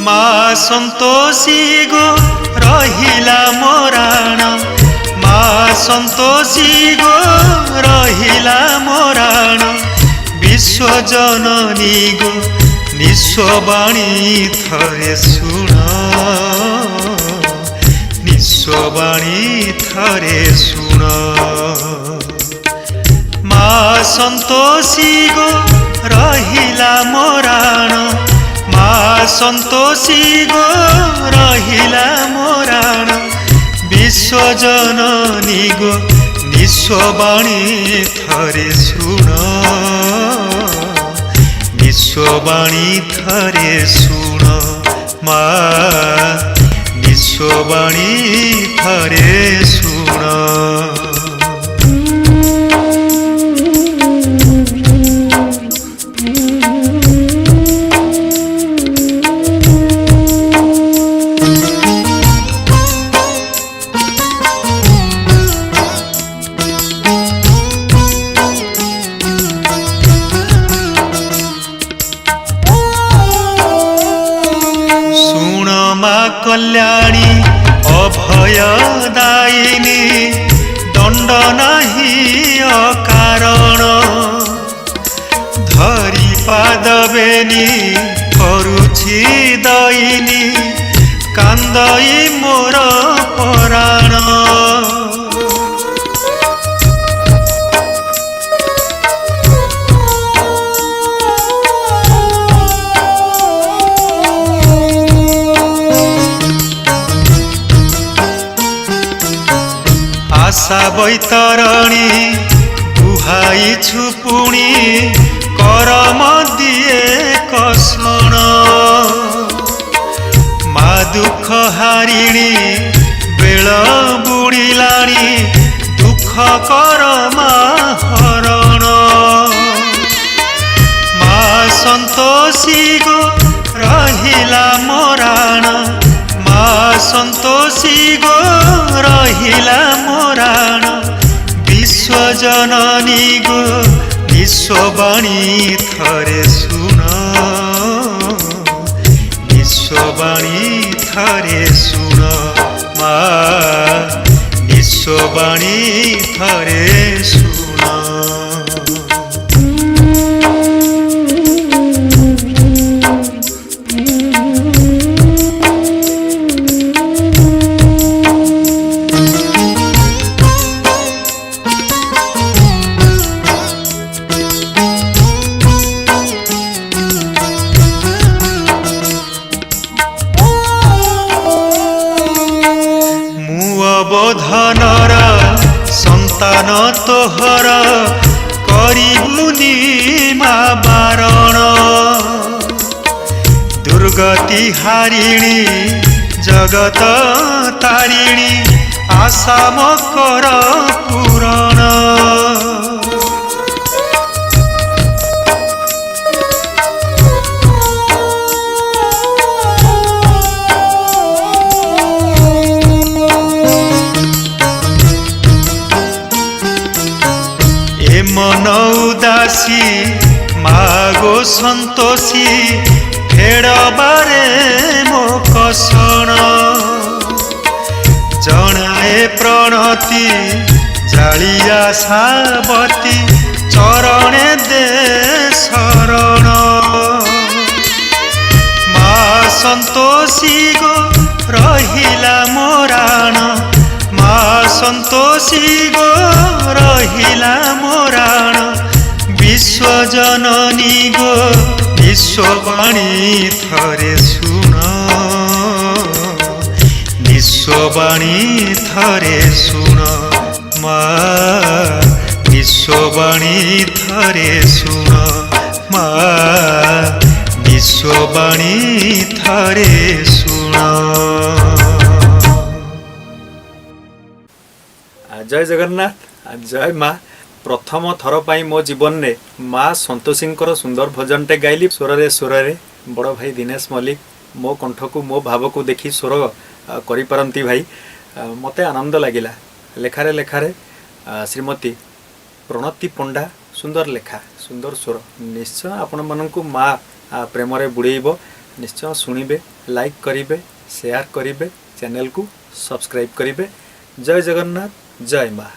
মা সন্তোষী গো রহিলা মোরাণ, মা সন্তোষী গো রহিলা মোরাণ, বিশ্বজননী গো নিঃস্ববাণী থরে শুণ, নিঃস্ববাণী থরে শুণ। মা সন্তোষী গো রহিলা মোরাণ, মা সন্তোষী গো রহিলা মোরাণ, বিশ্বজননী গো নিঃস্ববাণী থরে শুণ, নিঃস্ববাণী থরে শুণ। মা নিঃস্ববাণী থরে শুণ। कल्याणी अभयदायिनी दंड नाही अकारण, धरी पादबेनी करुछि दयिनी कांदई मोर पराण। आशा बैतरणी बुहाई छुपुणी करम दिए कसण, मा दुख हारिणी बेल बुड़िलाणी दुख करमा हरण। मा सन्तोषी गो रहिला मोराण, मा सन्तोषी गो रहिला मोराण, विश्वजननी गो निःस्वबाणी थरे शुण, निःस्वबाणी थरे शुण। मा निःस्वबाणी थरे शुण। बोधनर संतान तोहर करिबुनी मा बारण, दुर्गति हारिणी जगत तारिणी आशा मकर पूरण। मन उदासी मागो सन्तोषी फेड़बारे मो कसण, जनाए प्रणति जालिया सावती चरणे दे शरण। मा सन्तोषी गो रहिला मोराण, मा सन्तोषी गो रहिला मोराण, विश्वजननी गो निःस्वबाणी थरे शुण, निःस्वबाणी थरे शुण। मा निःस्वबाणी थरे शुण। मा निःस्वबाणी थरे शुण। जय जगन्नाथ, जय माँ। प्रथम थर पाई मो जीवन में माँ सन्तोषी सुंदर भजनटे गाइली स्वर बड़ भाई दिनेश मल्लिक मो कंठ को मो भाव को देखी स्वर करिपारंती भाई मते आनंद लगिला। लेखारे लेखारे श्रीमती प्रणति पंडा सुंदर लेखा सुंदर स्वर निश्चय आपण मानकु माँ प्रेम बुड़ेब निश्चय शुणिबे लाइक करिवे शेयर करिवे चैनल को सब्सक्राइब करिवे जय जगन्नाथ जय माँ।